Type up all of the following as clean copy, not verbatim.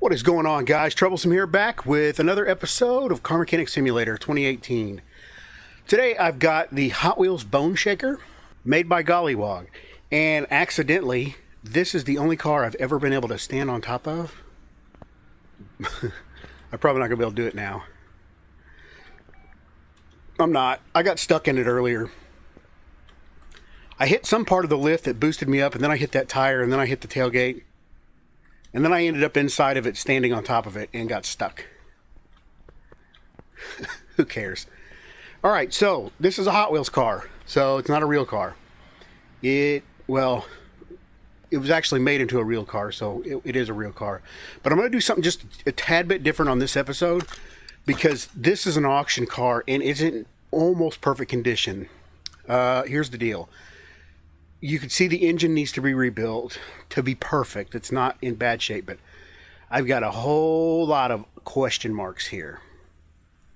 What is going on, guys? Troublesome here, back with another episode of Car Mechanic Simulator 2018. Today I've got the Hot Wheels BoneShaker made by GollyWog, and accidentally this is the only car I've ever been able to stand on top of. I'm probably not gonna be able to do it now. I'm not. I got stuck in it earlier. I hit some part of the lift that boosted me up, and then I hit that tire, and then I hit the tailgate. And then I ended up inside of it, standing on top of it, and got stuck. Who cares? Alright, so this is a Hot Wheels car. So it's not a real car. It was actually made into a real car, so it is a real car. But I'm going to do something just a tad bit different on this episode, because this is an auction car, and it's in almost perfect condition. Here's the deal. You can see the engine needs to be rebuilt to be perfect. It's not in bad shape, but I've got a whole lot of question marks here.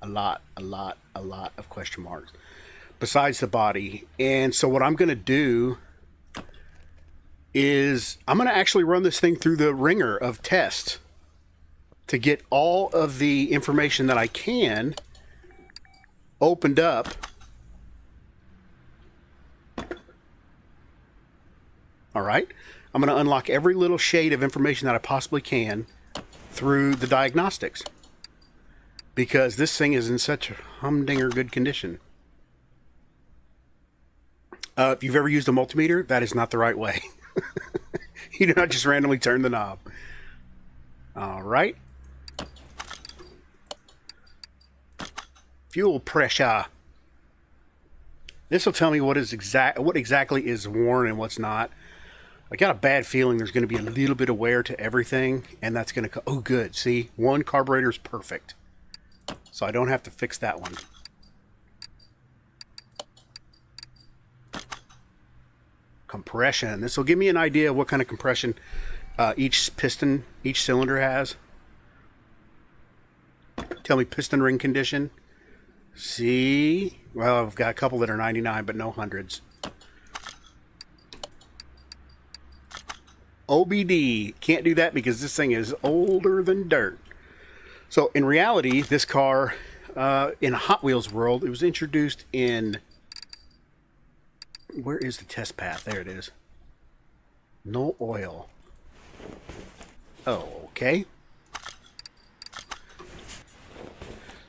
A lot of question marks. Besides the body. And so what I'm going to do is I'm going to actually run this thing through the ringer of tests to get all of the information that I can opened up. Alright, I'm going to unlock every little shade of information that I possibly can through the diagnostics, because this thing is in such humdinger good condition. If you've ever used a multimeter, that is not the right way. You do not just randomly turn the knob. Alright. Fuel pressure. This will tell me what exactly is worn and what's not. I got a bad feeling there's going to be a little bit of wear to everything, and that's going to... Oh, good. See? One carburetor is perfect. So I don't have to fix that one. Compression. This will give me an idea of what kind of compression each cylinder has. Tell me piston ring condition. See? Well, I've got a couple that are 99, but no hundreds. OBD. Can't do that because this thing is older than dirt. So in reality, this car, in a Hot Wheels world, it was introduced in... Where is the test path? There it is. No oil. Oh, okay.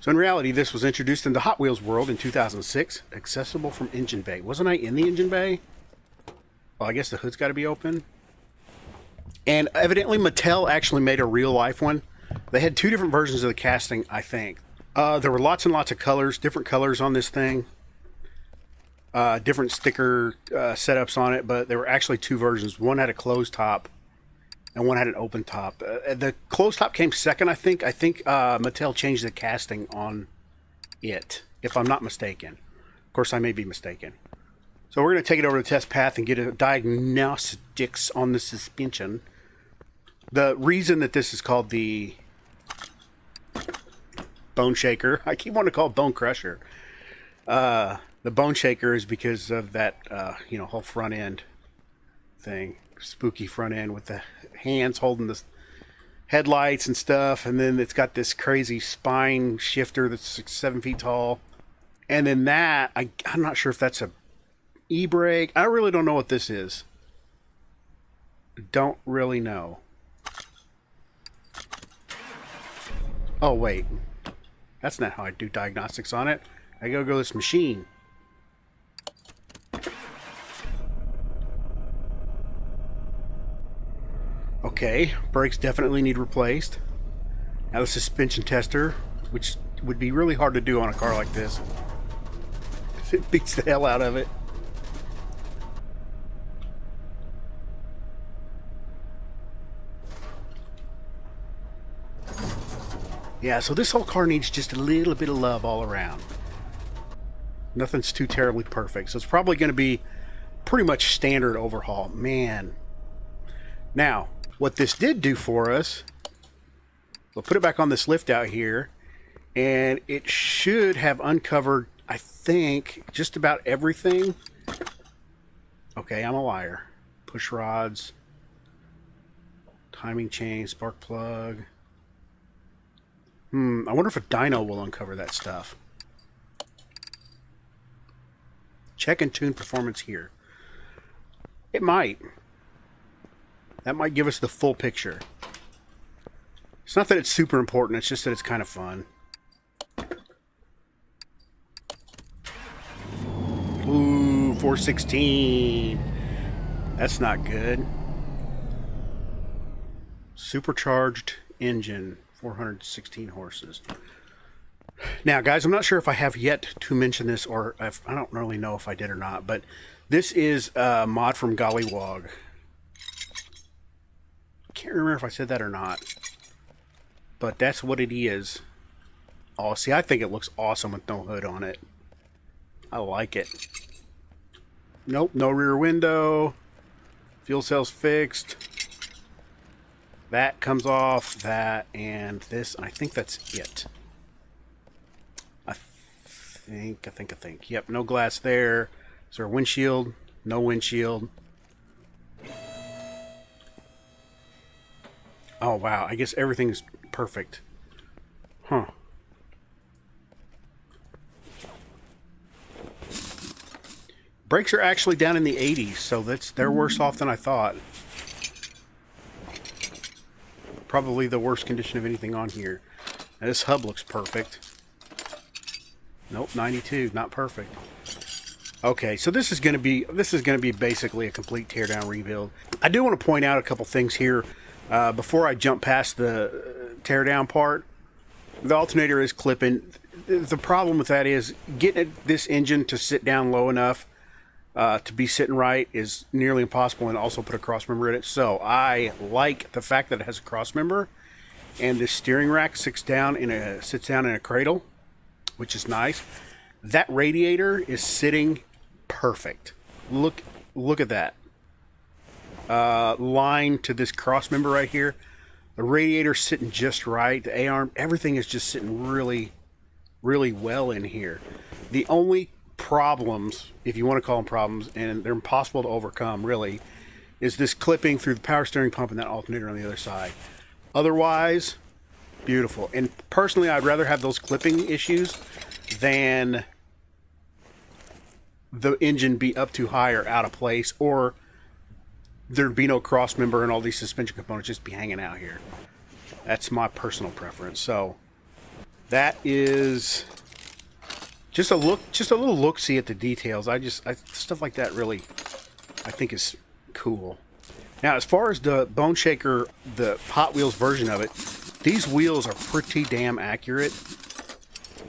So in reality, this was introduced in the Hot Wheels world in 2006. Accessible from engine bay. Wasn't I in the engine bay? Well, I guess the hood's got to be open. And evidently Mattel actually made a real life one. They had two different versions of the casting, I think. There were lots and lots of colors, different colors on this thing. Different sticker setups on it, but there were actually two versions. One had a closed top and one had an open top. The closed top came second, I think. I think Mattel changed the casting on it, if I'm not mistaken. Of course, I may be mistaken. So we're going to take it over to the test path and get a diagnostics on the suspension. The reason that this is called the BoneShaker, I keep wanting to call it Bone Crusher. The BoneShaker is because of that, whole front end thing. Spooky front end with the hands holding the headlights and stuff. And then it's got this crazy spine shifter that's 7 feet tall. And then that, I'm not sure if that's a e-brake. I really don't know what this is. Don't really know. Oh, wait. That's not how I do diagnostics on it. I gotta go to this machine. Okay, brakes definitely need replaced. Now the suspension tester, which would be really hard to do on a car like this. It beats the hell out of it. Yeah, so this whole car needs just a little bit of love all around. Nothing's too terribly perfect. So it's probably going to be pretty much standard overhaul. Man. Now, what this did do for us, we'll put it back on this lift out here, and it should have uncovered, I think, just about everything. Okay, I'm a liar. Push rods, timing chain, spark plug. I wonder if a dyno will uncover that stuff. Check and tune performance here. It might. That might give us the full picture. It's not that it's super important, it's just that it's kind of fun. Ooh, 416. That's not good. Supercharged engine, 416 horses. Now, guys, I'm not sure if I have yet to mention this, or if, I don't really know if I did or not, but this is a mod from GollyWog. Can't remember if I said that or not, but that's what it is. Oh, see, I think it looks awesome with no hood on it. I like it. Nope, no rear window. Fuel cell's fixed. That comes off, that, and this, and I think that's it. I think. Yep, no glass there. Is there a windshield? No windshield. Oh, wow, I guess everything's perfect. Huh. Brakes are actually down in the 80s, so they're worse off than I thought. Probably the worst condition of anything on here. Now, this hub looks perfect. Nope, 92, not perfect. Okay, so this is going to be basically a complete teardown rebuild. I do want to point out a couple things here before I jump past the teardown part. The alternator is clipping. The problem with that is getting this engine to sit down low enough to be sitting right is nearly impossible, and also put a cross member in it. So I like the fact that it has a cross member, and this steering rack sits down in a cradle, which is nice. That radiator is sitting perfect. Look at that line to this cross member right here. The radiator's sitting just right. The A-arm, everything is just sitting really, really well in here. The only problems, if you want to call them problems, and they're impossible to overcome really, is this clipping through the power steering pump and that alternator on the other side. Otherwise, beautiful. And personally, I'd rather have those clipping issues than the engine be up too high or out of place, or there'd be no cross member and all these suspension components just be hanging out here. That's my personal preference. So that is just a little look-see at the details. Stuff like that really, I think, is cool. Now, as far as the BoneShaker, the Hot Wheels version of it, these wheels are pretty damn accurate.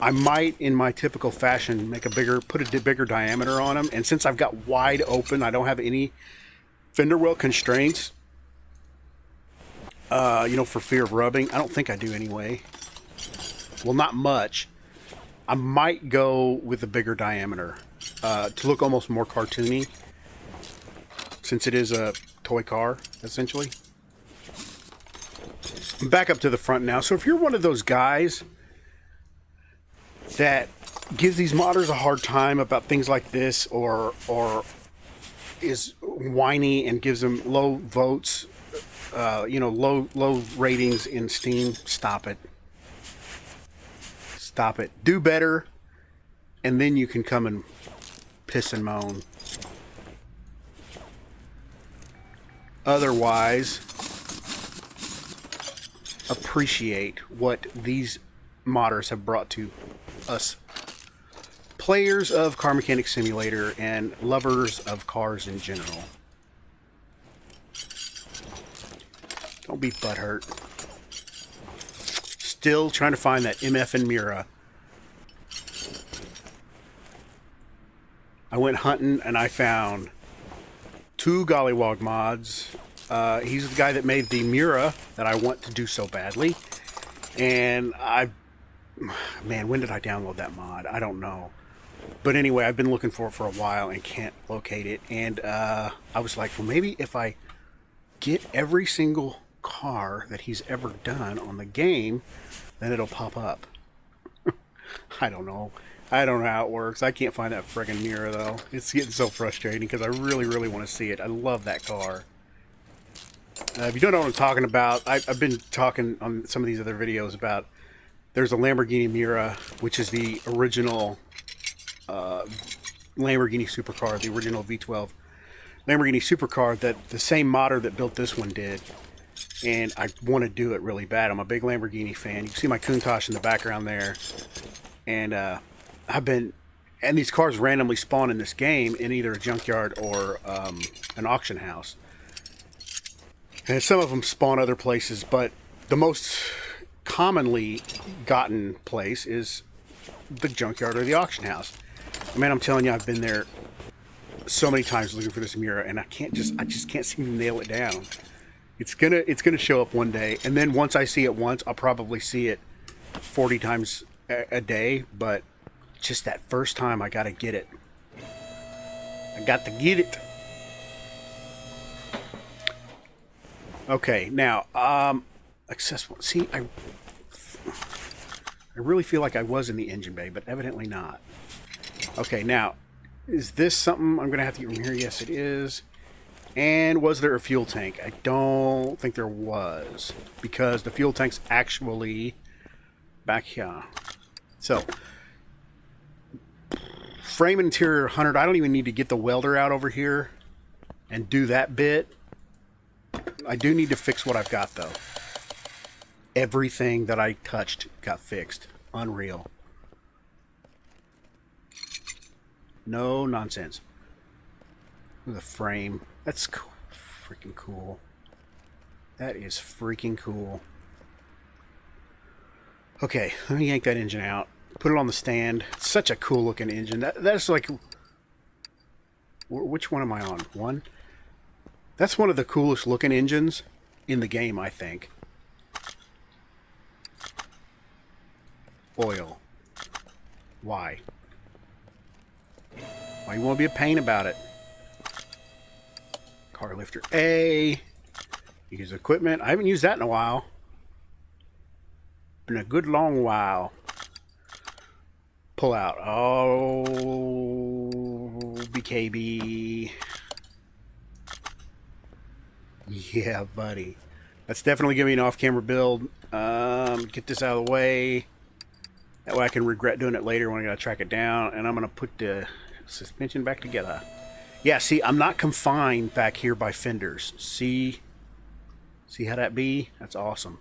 I might, in my typical fashion, put a bigger diameter on them. And since I've got wide open, I don't have any fender well constraints, for fear of rubbing. I don't think I do anyway. Well, not much. I might go with a bigger diameter to look almost more cartoony, since it is a toy car, essentially. Back up to the front now. So if you're one of those guys that gives these modders a hard time about things like this, or is whiny and gives them low votes, low ratings in Steam, stop it. Stop it. Do better, and then you can come and piss and moan. Otherwise, appreciate what these modders have brought to us players of Car Mechanic Simulator and lovers of cars in general. Don't be butthurt. Still trying to find that MF and Mira. I went hunting and I found 2 GollyWog mods. He's the guy that made the Mira that I want to do so badly. And man, when did I download that mod? I don't know. But anyway, I've been looking for it for a while and can't locate it. And I was like, well, maybe if I get every single car that he's ever done on the game, then it'll pop up. I don't know. I don't know how it works. I can't find that friggin' Mira, though. It's getting so frustrating because I really, really want to see it. I love that car. If you don't know what I'm talking about, I've been talking on some of these other videos about there's a Lamborghini Miura, which is the original Lamborghini supercar, the original V12 Lamborghini supercar that the same modder that built this one did. And I want to do it really bad. I'm a big Lamborghini fan. You can see my Countach in the background there. And and these cars randomly spawn in this game in either a junkyard or an auction house. And some of them spawn other places, but the most commonly gotten place is the junkyard or the auction house. Man, I'm telling you, I've been there so many times looking for this Miura, and I just can't seem to nail it down. It's gonna show up one day, and then once I see it once, I'll probably see it 40 times a day. But just that first time, I gotta get it. I got to get it. Okay, now accessible. See, I really feel like I was in the engine bay, but evidently not. Okay, now, is this something I'm going to have to get from here? Yes, it is. And was there a fuel tank? I don't think there was, because the fuel tank's actually back here. So, frame interior 100. I don't even need to get the welder out over here and do that bit. I do need to fix what I've got, though. Everything that I touched got fixed. Unreal. No nonsense. The frame. That's cool. Freaking cool. That is freaking cool. Okay, let me yank that engine out. Put it on the stand. It's such a cool looking engine. That's like... Which one am I on? One? That's one of the coolest looking engines in the game, I think. Oil. Why? Why you want to be a pain about it? Car lifter A. Use equipment. I haven't used that in a while. Been a good long while. Pull out. Oh, BKB. Yeah, buddy. That's definitely giving me an off-camera build. Get this out of the way. That way I can regret doing it later when I gotta track it down. And I'm gonna put the suspension back together. Yeah, see, I'm not confined back here by fenders. See how that be? That's awesome.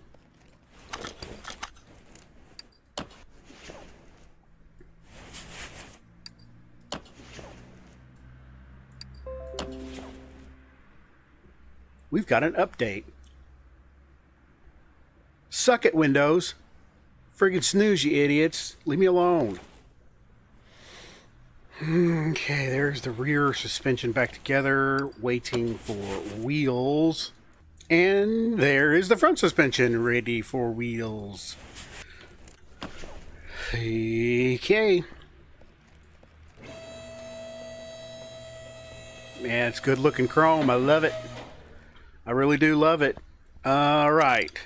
We've got an update. Suck it, Windows. Friggin' snooze, you idiots. Leave me alone. Okay, there's the rear suspension back together, waiting for wheels. And there is the front suspension, ready for wheels. Okay. Man, it's good looking chrome. I love it. I really do love it. Alright.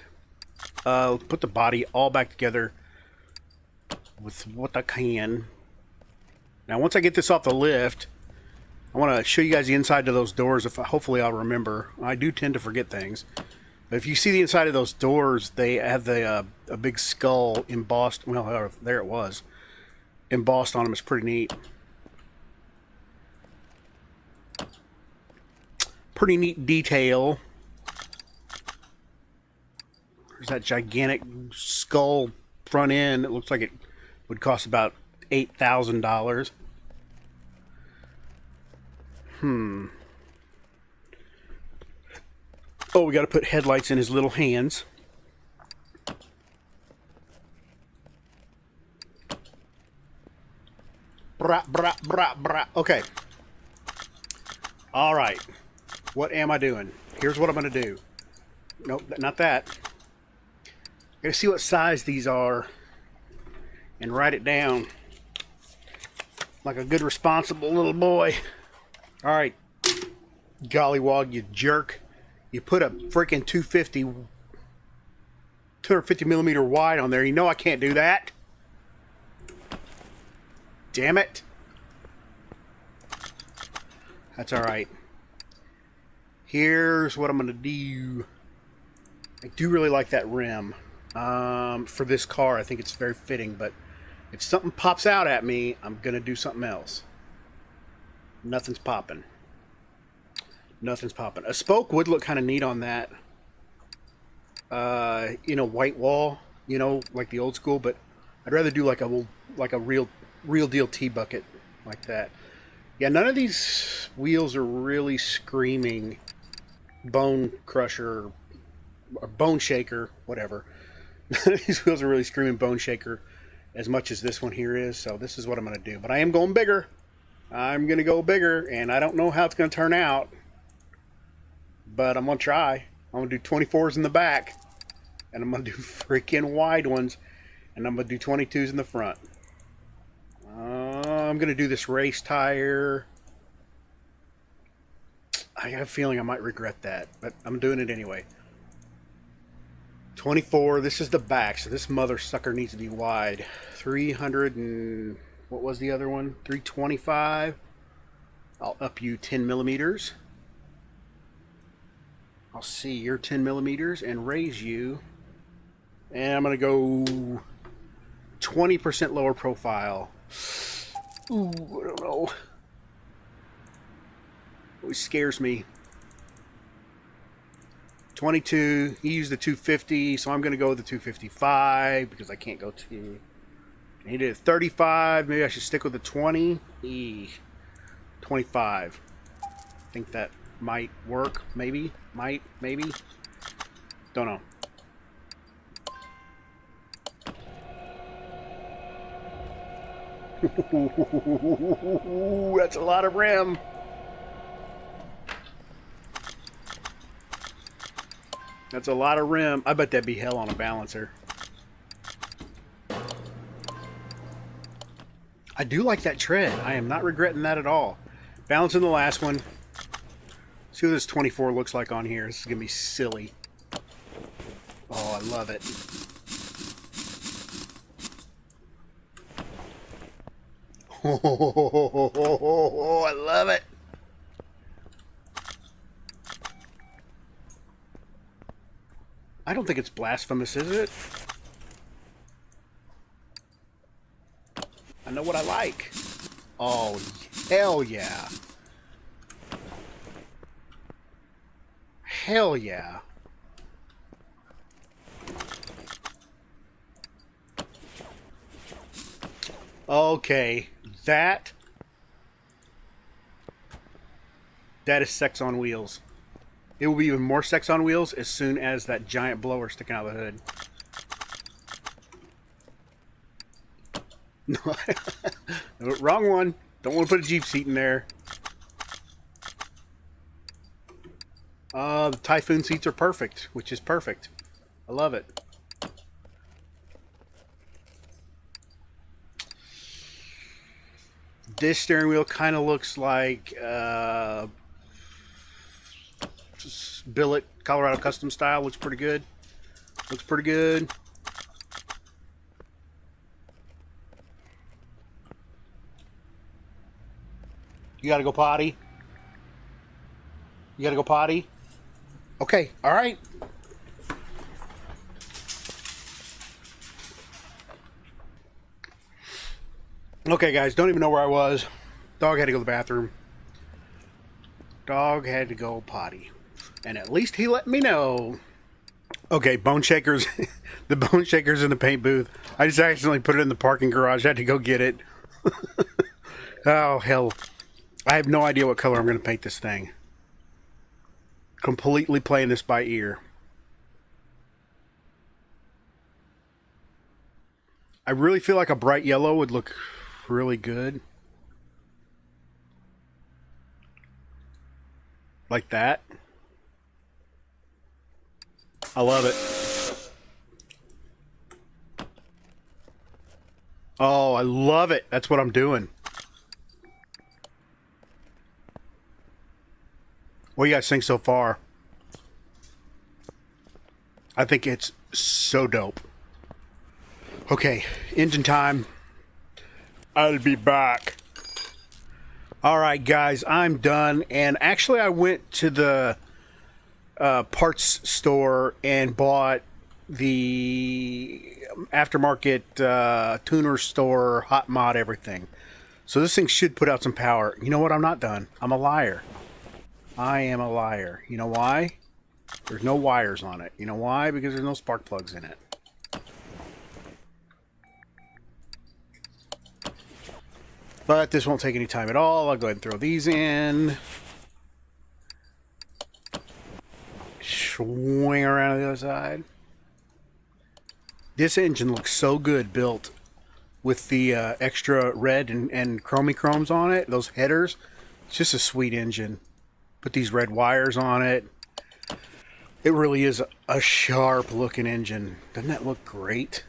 Put the body all back together with what I can. Now, once I get this off the lift, I want to show you guys the inside of those doors. Hopefully I'll remember. I do tend to forget things. But if you see the inside of those doors, they have a big skull embossed. Well, there it was. Embossed on them. It's pretty neat. Pretty neat detail. There's that gigantic skull front end. It looks like it would cost about $8,000. Oh, we got to put headlights in his little hands. Brah, brah, brah, brah. Okay. All right. What am I doing? Here's what I'm going to do. Nope, not that. I'm going to see what size these are and write it down like a good responsible little boy. All right, GollyWog, you jerk. You put a freaking 250 millimeter wide on there. You know I can't do that. Damn it. That's all right. Here's what I'm going to do. I do really like that rim. for this car. I think it's very fitting, but if something pops out at me, I'm going to do something else. Nothing's popping. Nothing's popping. A spoke would look kind of neat on that, white wall, like the old school, but I'd rather do like a real deal T-bucket like that. Yeah, none of these wheels are really screaming bone crusher or bone shaker, whatever. None of these wheels are really screaming bone shaker as much as this one here is, so this is what I'm going to do. But I am going bigger. I'm going to go bigger, and I don't know how it's going to turn out, but I'm going to try. I'm going to do 24s in the back, and I'm going to do freaking wide ones, and I'm going to do 22s in the front. I'm going to do this race tire. I have a feeling I might regret that, but I'm doing it anyway. 24, this is the back, so this mother sucker needs to be wide. 300 and... what was the other one? 325. I'll up you 10 millimeters. I'll see your 10 millimeters and raise you. And I'm going to go 20% lower profile. Ooh, I don't know. Always scares me. 22. He used the 250, so I'm going to go with the 255 because I can't go to... He did 35. Maybe I should stick with the 20. 25. I think that might work. Maybe. Maybe. Don't know. That's a lot of rim. That's a lot of rim. I bet that'd be hell on a balancer. I do like that tread. I am not regretting that at all. Balancing the last one. See what this 24 looks like on here. This is going to be silly. Oh, I love it. Oh, I love it. I don't think it's blasphemous, is it? I know what I like. Oh, hell yeah. Hell yeah. Okay, that is sex on wheels. It will be even more sex on wheels as soon as that giant blower sticking out of the hood. No, wrong one. Don't want to put a Jeep seat in there. The Typhoon seats are perfect, which is perfect. I love it. This steering wheel kind of looks like billet Colorado custom style. Looks pretty good. Looks pretty good. You gotta go potty? You gotta go potty? Okay, alright. Okay, guys, don't even know where I was. Dog had to go to the bathroom. Dog had to go potty. And at least he let me know. Okay, BoneShaker's the BoneShaker's in the paint booth. I just accidentally put it in the parking garage. I had to go get it. Oh, hell. I have no idea what color I'm going to paint this thing. Completely playing this by ear. I really feel like a bright yellow would look really good. Like that. I love it. Oh, I love it. That's what I'm doing. What do you guys think so far? I think it's so dope. Okay, engine time. I'll be back. Alright guys, I'm done. And actually I went to the parts store and bought the aftermarket tuner store, hot mod, everything. So this thing should put out some power. You know what? I'm not done. I'm a liar. I am a liar. You know why? There's no wires on it. You know why? Because there's no spark plugs in it. But this won't take any time at all. I'll go ahead and throw these in. Swing around to the other side. This engine looks so good built with the extra red and chromes on it. Those headers. It's just a sweet engine. Put these red wires on it. It really is a sharp looking engine. Doesn't that look great?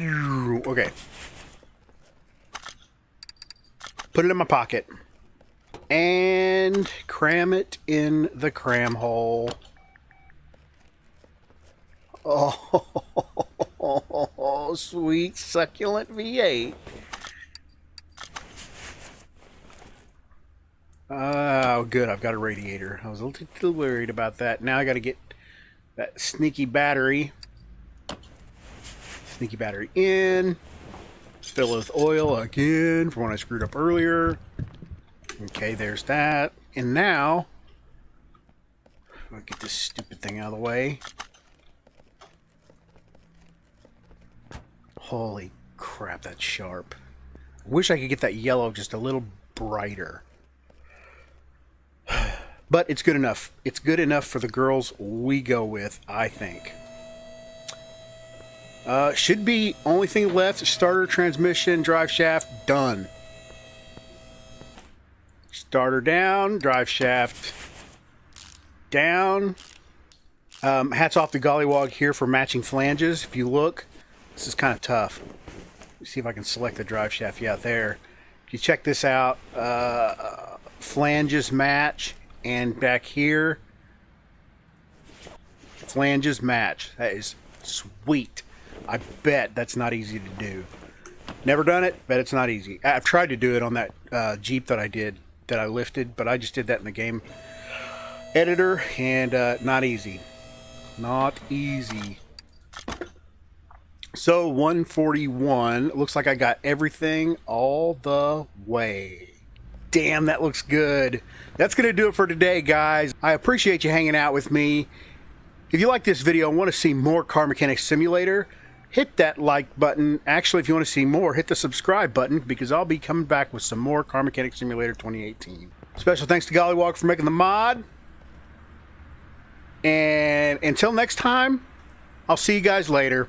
Okay. Put it in my pocket. And cram it in the cram hole. Oh, sweet succulent V8. Oh, good. I've got a radiator. I was a little worried about that. Now I got to get that sneaky battery. Sneaky battery in. Fill it with oil again from when I screwed up earlier. Okay, there's that. And now, I'll get this stupid thing out of the way. Holy crap, that's sharp. I wish I could get that yellow just a little brighter. But it's good enough. It's good enough for the girls we go with, I think. Should be only thing left: starter, transmission, drive shaft, done. Starter down, drive shaft down. Hats off to GollyWog here for matching flanges. If you look, this is kind of tough. Let's see if I can select the drive shaft. Yeah, there. If you check this out, flanges match, and back here, flanges match. That is sweet. I bet that's not easy to do. Never done it, bet it's not easy. I've tried to do it on that Jeep that I did, that I lifted, but I just did that in the game editor, and not easy. Not easy. So 141, looks like I got everything all the way. Damn, that looks good. That's going to do it for today, guys. I appreciate you hanging out with me. If you like this video and want to see more Car Mechanic Simulator, hit that like button. Actually, if you want to see more, hit the subscribe button, because I'll be coming back with some more Car Mechanic Simulator 2018. Special thanks to GollyWog for making the mod. And until next time, I'll see you guys later.